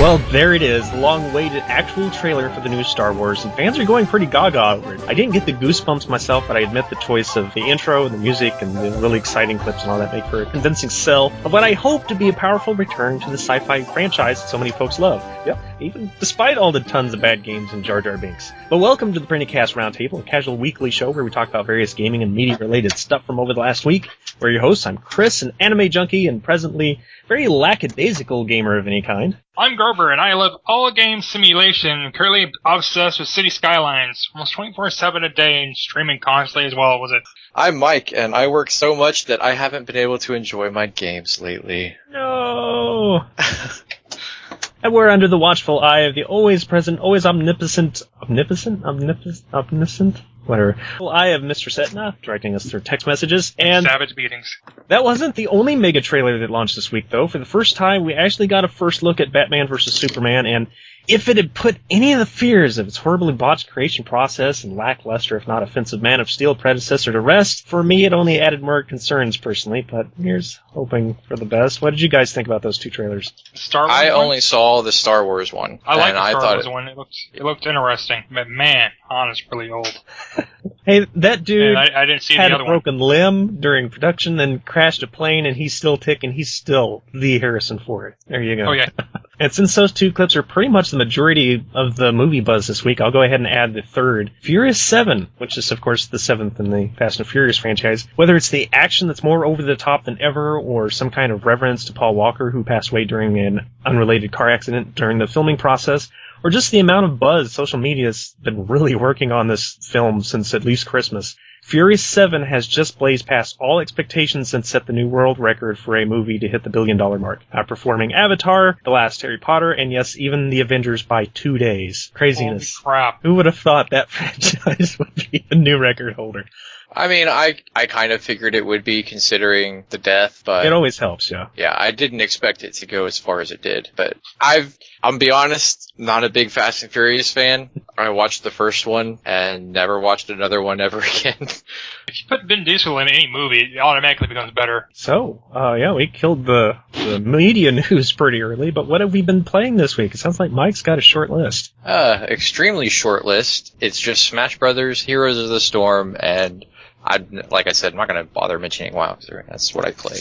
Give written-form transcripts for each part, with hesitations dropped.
Well, there it is, the long-awaited actual trailer for the new Star Wars, and fans are going pretty gaga over it. I didn't get the goosebumps myself, but I admit the choice of the intro and the music and the really exciting clips and all that make for a convincing sell of what I hope to be a powerful return to the sci-fi franchise that so many folks love. Yep, even despite all the tons of bad games and Jar Jar Binks. But welcome to the PrinnyCast Roundtable, a casual weekly show where we talk about various gaming and media-related stuff from over the last week. We're your hosts. I'm Chris, an anime junkie and presently very lackadaisical gamer of any kind. I'm Gerber, and I love all game simulation, currently obsessed with City Skylines, almost 24/7 a day, and streaming constantly as well, was it? I'm Mike, and I work so much that I haven't been able to enjoy my games lately. No! And we're under the watchful eye of the always present, always omniscient, whatever, eye of Mr. Setna, directing us through text messages, and savage beatings. That wasn't the only mega trailer that launched this week, though. For the first time, we actually got a first look at Batman vs. Superman, and if it had put any of the fears of its horribly botched creation process and lackluster, if not offensive, Man of Steel predecessor to rest, for me it only added more concerns personally, but here's hoping for the best. What did you guys think about those two trailers? Star Wars I one? only saw the Star Wars one. I like and the Star I Wars one. It looked interesting, but man, Han is really old. Hey, that dude I didn't see had the a other broken limb during production, then crashed a plane, and he's still ticking. He's still the Harrison Ford. There you go. Oh, yeah. And since those two clips are pretty much the majority of the movie buzz this week, I'll go ahead and add the third. Furious 7, which is, of course, the seventh in the Fast and Furious franchise. Whether it's the action that's more over the top than ever, or some kind of reverence to Paul Walker, who passed away during an unrelated car accident during the filming process, or just the amount of buzz social media's been really working on this film since at least Christmas. Furious 7 has just blazed past all expectations and set the new world record for a movie to hit the $1 billion mark, outperforming Avatar, The Last Harry Potter, and yes, even The Avengers by 2 days. Craziness. Holy crap. Who would have thought that franchise would be the new record holder? I mean, I kind of figured it would be considering the death, but It always helps, yeah. yeah, I didn't expect it to go as far as it did. But I'm gonna be honest, not a big Fast and Furious fan. I watched the first one and never watched another one ever again. If you put Vin Diesel in any movie, it automatically becomes better. So, yeah, we killed the media news pretty early, but what have we been playing this week? It sounds like Mike's got a short list. Extremely short list. It's just Smash Brothers, Heroes of the Storm, and like I said, I'm not going to bother mentioning WoW, because that's what I play.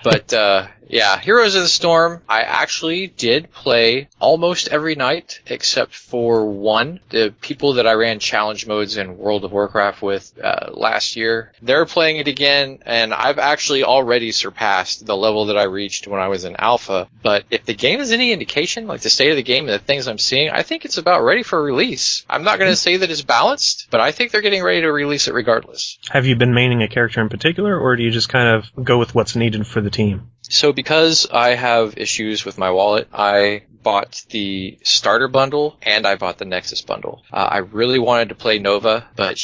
But, yeah, Heroes of the Storm, I actually did play almost every night, except for one. The people that I ran challenge modes in World of Warcraft with last year, they're playing it again, and I've actually already surpassed the level that I reached when I was in Alpha. But if the game is any indication, like the state of the game and the things I'm seeing, I think it's about ready for release. I'm not going to say that it's balanced, but I think they're getting ready to release it regardless. Have you been maining a character in particular, or do you just kind of go with what's needed for the team? So because I have issues with my wallet, I bought the starter bundle and I bought the Nexus bundle. I really wanted to play Nova, but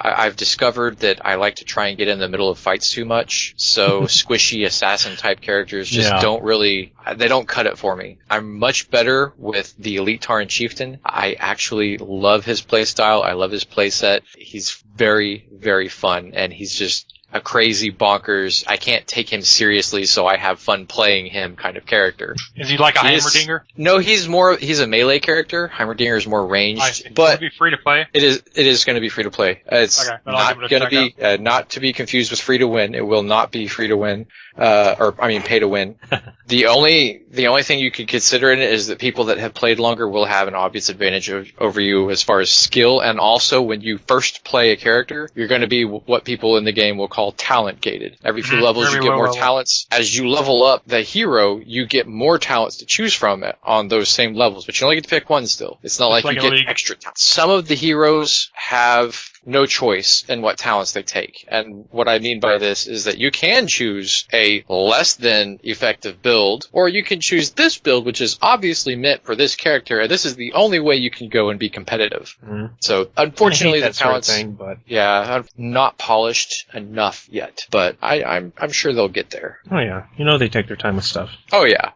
I've discovered that I like to try and get in the middle of fights too much. So squishy assassin type characters just they don't cut it for me. I'm much better with the Elite Tauren Chieftain. I actually love his playstyle. I love his playset. He's very, very fun, and he's just a crazy bonkers, I can't take him seriously, so I have fun playing him kind of character. Is he like a Heimerdinger? No, he's a melee character. Heimerdinger is more ranged. But will it be free to play? It is going to be free to play. It's not going to be not to be confused with free to win. It will not be free to win. Pay to win. The only thing you could consider in it is that people that have played longer will have an obvious advantage over you as far as skill, and also when you first play a character, you're going to be what people in the game will call talent gated. Every few levels you get more talents. As you level up the hero, you get more talents to choose from on those same levels, but you only get to pick one still. It's not like you get extra talents. Some of the heroes have no choice in what talents they take. And what I mean by this is that you can choose a less than effective build, or you can choose this build, which is obviously meant for this character, and this is the only way you can go and be competitive. So, unfortunately, the talents, I'm not polished enough yet, but I'm sure they'll get there. Oh yeah, they take their time with stuff. Oh yeah,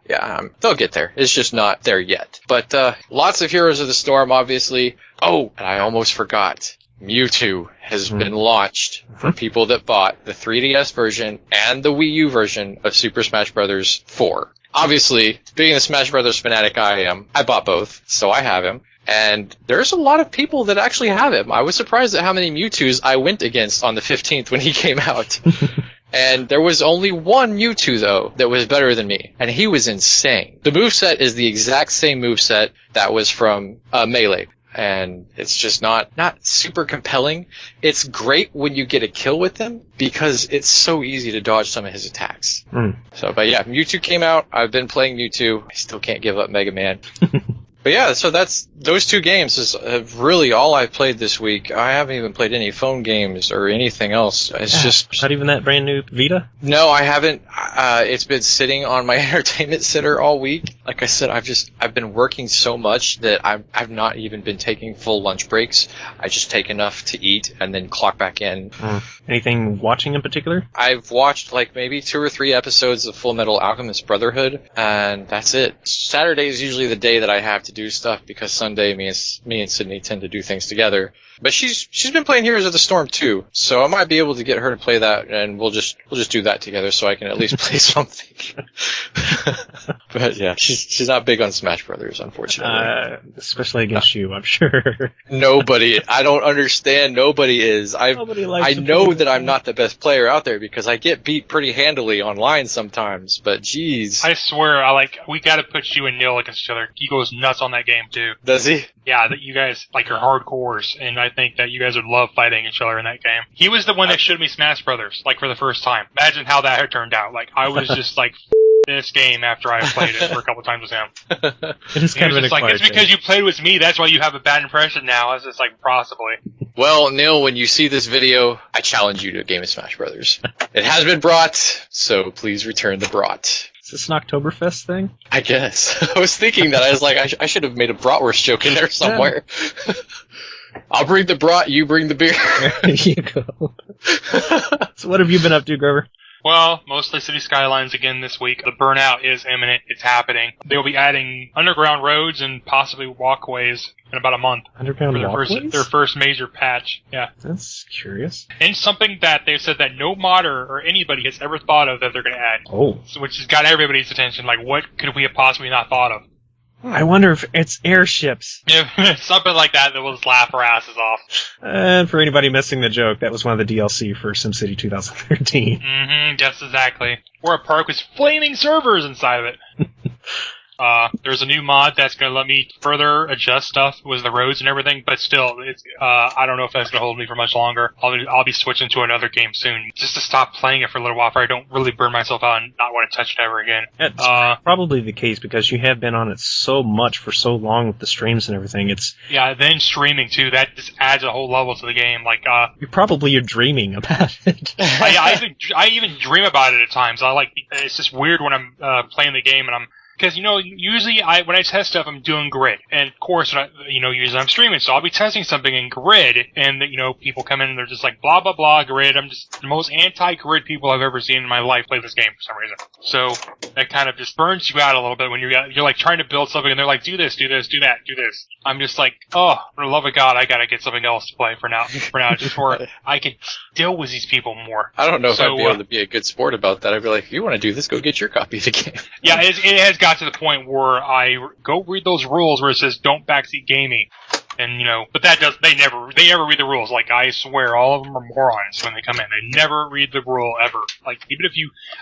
they'll get there. It's just not there yet. But lots of Heroes of the Storm, obviously. Oh, and I almost forgot. Mewtwo has been launched for people that bought the 3DS version and the Wii U version of Super Smash Bros. 4. obviously, being the Smash Brothers fanatic I am, I bought both, so I have him. And there's a lot of people that actually have him. I was surprised at how many Mewtwo's I went against on the 15th when he came out. And there was only one Mewtwo, though, that was better than me. And he was insane. The moveset is the exact same moveset that was from Melee. And it's just not super compelling. It's great when you get a kill with him because it's so easy to dodge some of his attacks. So, but yeah, Mewtwo came out. I've been playing Mewtwo. I still can't give up Mega Man. But yeah, so those two games is really all I've played this week. I haven't even played any phone games or anything else. It's just not even that brand new Vita. No, I haven't. It's been sitting on my entertainment center all week. Like I said, I've been working so much that I've not even been taking full lunch breaks. I just take enough to eat and then clock back in. Anything watching in particular? I've watched like maybe 2 or 3 episodes of Full Metal Alchemist Brotherhood, and that's it. Saturday is usually the day that I have to do stuff because Sunday me and Sydney tend to do things together. But she's been playing Heroes of the Storm too, so I might be able to get her to play that, and we'll just do that together so I can at least play something. But yeah, she's not big on Smash Brothers, unfortunately. Especially against you, I'm sure. Nobody. I don't understand. Nobody is. I know that I'm not the best player out there because I get beat pretty handily online sometimes. But geez, I swear, we got to put you and Neil against each other. He goes nuts on that game too. Does he? Yeah, that you guys are hardcores, and I think that you guys would love fighting each other in that game. He was the one that showed me Smash Brothers, for the first time. Imagine how that had turned out. I was just this game after I played it for a couple times with him. It is kind of an acquired it's because you played with me, that's why you have a bad impression now. I was just possibly. Well, Neil, when you see this video, I challenge you to a game of Smash Brothers. It has been brought, so please return the brought. Is this an Oktoberfest thing? I guess. I was thinking that. I was like, I should have made a bratwurst joke in there somewhere. Yeah. I'll bring the brat, you bring the beer. There you go. So what have you been up to, Grover? Well, mostly City Skylines again this week. The burnout is imminent. It's happening. They'll be adding underground roads and possibly walkways in about a month. Underground walkways? Their first major patch. Yeah. That's curious. And something that they've said that no modder or anybody has ever thought of that they're going to add. Oh. Which has got everybody's attention. What could we have possibly not thought of? I wonder if it's airships. Yeah, something like that will just laugh our asses off. And for anybody missing the joke, that was one of the DLC for SimCity 2013. Yes, exactly. Or a park with flaming servers inside of it. There's a new mod that's going to let me further adjust stuff with the roads and everything, but still, I don't know if that's going to hold me for much longer. I'll be switching to another game soon, just to stop playing it for a little while, for I don't really burn myself out and not want to touch it ever again. That's probably the case, because you have been on it so much for so long with the streams and everything. Yeah, then streaming too, that just adds a whole level to the game. You're dreaming about it. I even dream about it at times. It's just weird when I'm playing the game and I'm. Because, usually when I test stuff, I'm doing grid. And, of course, usually I'm streaming, so I'll be testing something in grid, and, people come in and they're just blah, blah, blah, grid. I'm just the most anti-grid people I've ever seen in my life play this game for some reason. So, that kind of just burns you out a little bit when you're trying to build something, and they're like, do this, do this, do that, do this. I'm just oh, for the love of God, I gotta get something else to play for now, just where I can deal with these people more. I don't know if I'd be able to be a good sport about that. I'd be like, if you want to do this, go get your copy of the game. Yeah, it has got to the point where I go read those rules where it says don't backseat gaming. And, but they never read the rules. I swear, all of them are morons when they come in. They never read the rule, ever. Even if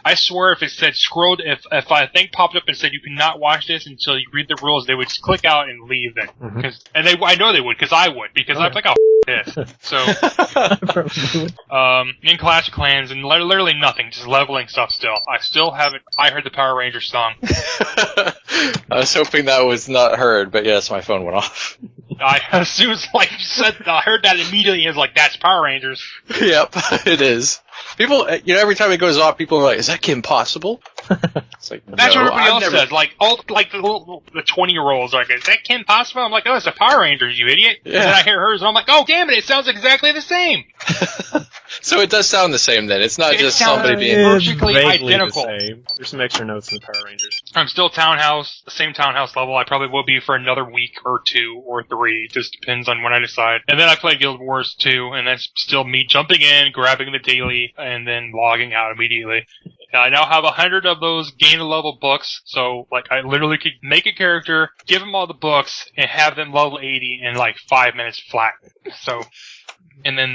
I swear if it said if a thing popped up and said you cannot watch this until you read the rules, they would just click out and leave then. Mm-hmm. I know they would, because I would, because I'm like, this. So, in Clash of Clans, and literally nothing, just leveling stuff still. I still haven't, I heard the Power Rangers song. I was hoping that was not heard, but yes, my phone went off. As soon as you said, I heard that immediately. It was that's Power Rangers. Yep, it is. People, every time it goes off, people are like, "Is that Kim Possible?" It's like, that's what everybody else says. The 20-year-olds are like, "Is that Kim Possible?" I'm like, "Oh, it's the Power Rangers, you idiot!" Yeah. And then I hear hers, and I'm like, "Oh, damn it! It sounds exactly the same." So it does sound the same then. It's not just somebody being perfectly identical. The same. There's some extra notes in the Power Rangers. I'm still the same townhouse level. I probably will be for another week or 2 or 3. Just depends on when I decide. And then I play Guild Wars 2, and that's still me jumping in, grabbing the daily, and then logging out immediately. I now have 100 of those gain-a-level books, so, like, I literally could make a character, give them all the books, and have them level 80 in, like, 5 minutes flat. So... And then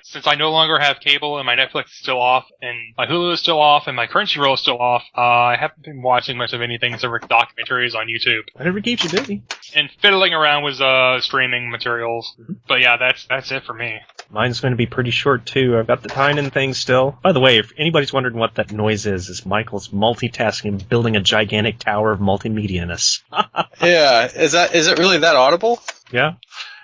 since I no longer have cable and my Netflix is still off and my Hulu is still off and my Crunchyroll is still off, I haven't been watching much of anything except for documentaries on YouTube. Whatever keeps you busy. And fiddling around with streaming materials. Mm-hmm. But yeah, that's it for me. Mine's going to be pretty short too. I've got the Tynan thing still. By the way, if anybody's wondering what that noise is Michael's multitasking, building a gigantic tower of multimedia-ness. Yeah, is it really that audible? Yeah.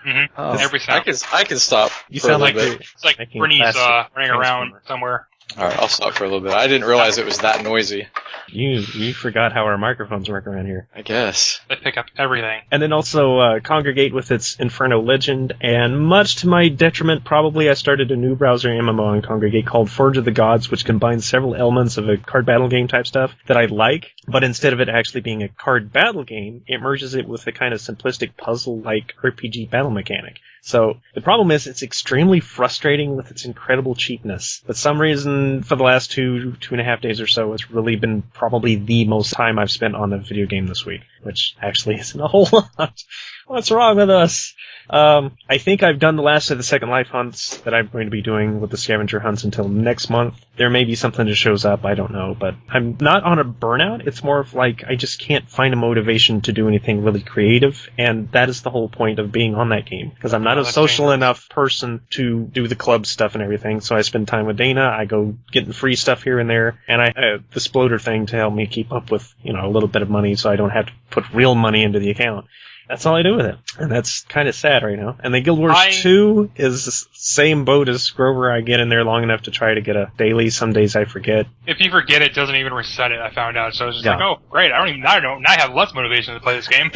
Mm-hmm. Oh, every sound. I can stop. You sound like it's like Brinny's running around somewhere. All right, I'll stop for a little bit. I didn't realize it was that noisy. You forgot how our microphones work around here. I guess. They pick up everything. And then also Congregate with its Inferno Legend, and much to my detriment, probably I started a new browser MMO on Congregate called Forge of the Gods, which combines several elements of a card battle game type stuff that I like, but instead of it actually being a card battle game, it merges it with a kind of simplistic puzzle-like RPG battle mechanic. So the problem is it's extremely frustrating with its incredible cheapness. For some reason, for the last 2.5 days or so, it's really been probably the most time I've spent on a video game this week, which actually isn't a whole lot. What's wrong with us? I think I've done the last of the Second Life hunts that I'm going to be doing with the scavenger hunts until next month. There may be something that shows up, I don't know, but I'm not on a burnout. It's more of like I just can't find a motivation to do anything really creative, and that is the whole point of being on that game, because I'm not a social enough person to do the club stuff and everything, so I spend time with Dana, I go getting free stuff here and there, and I have the Sploder thing to help me keep up with, a little bit of money so I don't have to put real money into the account. That's all I do with it. And that's kind of sad right now. And the Guild Wars 2 is the same boat as Grover. I get in there long enough to try to get a daily. Some days I forget. If you forget, it doesn't even reset it, I found out. So it's just like, oh, great. I have less motivation to play this game.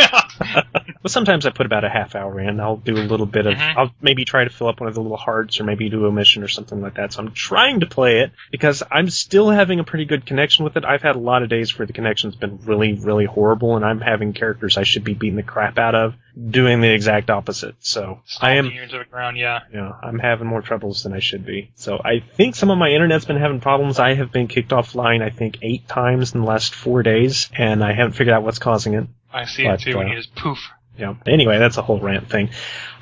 But sometimes I put about a half hour in. I'll do a little bit of, I'll maybe try to fill up one of the little hearts or maybe do a mission or something like that. So I'm trying to play it because I'm still having a pretty good connection with it. I've had a lot of days where the connection's been really, really horrible, and I'm having characters I should be beating the crap out of doing the exact opposite. So I am into the ground, yeah. I'm having more troubles than I should be. So I think some of my internet's been having problems. I have been kicked offline, I think, 8 times in the last 4 days, and I haven't figured out what's causing it. I see it too when you just poof. Yeah. Anyway, that's a whole rant thing.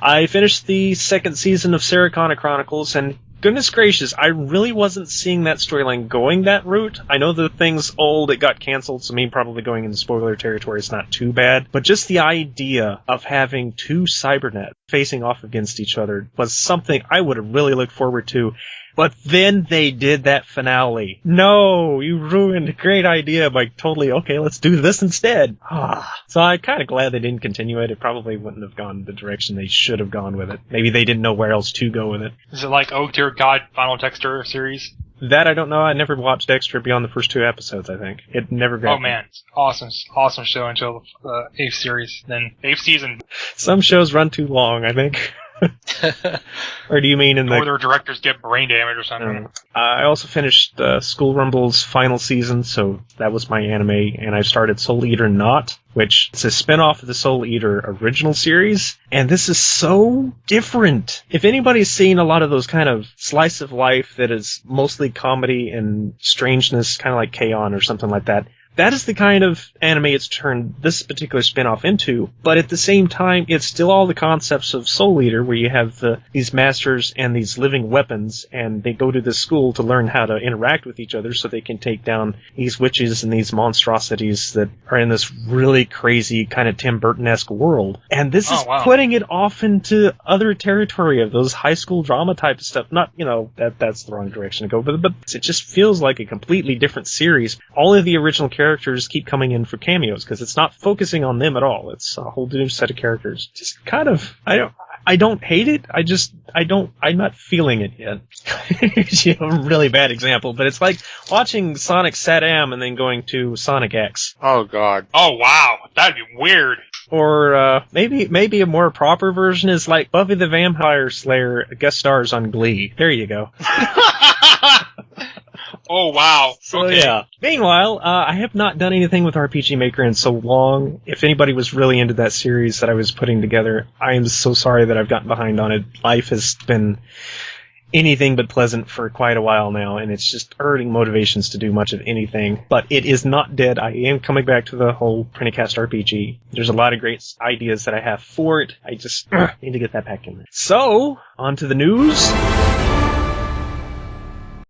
I finished the 2nd season of Sarah Connor Chronicles, and goodness gracious, I really wasn't seeing that storyline going that route. I know the thing's old, it got canceled, so me probably going into spoiler territory is not too bad. But just the idea of having 2 cybernet facing off against each other was something I would have really looked forward to. But then they did that finale. No, you ruined a great idea by totally, okay, let's do this instead. So I'm kind of glad they didn't continue it. It probably wouldn't have gone the direction they should have gone with it. Maybe they didn't know where else to go with it. Is it like, oh dear God, Final Dexter series? That I don't know. I never watched Dexter beyond the first 2 episodes, I think. It never got Oh man, it's awesome show until the 8th series, then 8th season. Some shows run too long, I think. Or do you mean in or their directors get brain damage or something? I also finished School Rumble's final season, so that was my anime, and I started Soul Eater Not, which is a spin-off of the Soul Eater original series, and this is so different. If anybody's seen a lot of those kind of slice of life that is mostly comedy and strangeness, kind of like K-On! Or something like that, that is the kind of anime it's turned this particular spin-off into, but at the same time, it's still all the concepts of Soul Eater, where you have these masters and these living weapons, and they go to this school to learn how to interact with each other so they can take down these witches and these monstrosities that are in this really crazy kind of Tim Burton-esque world. And this is putting it off into other territory of those high school drama type of stuff. Not, that's the wrong direction to go, but it just feels like a completely different series. All of the original characters keep coming in for cameos because it's not focusing on them at all. It's a whole new set of characters. Just kind of, I don't hate it. I'm not feeling it yet. A really bad example, but it's like watching Sonic Sat-Am and then going to Sonic X. Oh God. Oh wow, that'd be weird. Or maybe a more proper version is like Buffy the Vampire Slayer guest stars on Glee. There you go. Oh, wow. So, okay. yeah. Meanwhile, I have not done anything with RPG Maker in so long. If anybody was really into that series that I was putting together, I am so sorry that I've gotten behind on it. Life has been anything but pleasant for quite a while now, and it's just hurting motivations to do much of anything. But it is not dead. I am coming back to the whole PrinnyCast RPG. There's a lot of great ideas that I have for it. I just need to get that back in there. So, on to the news.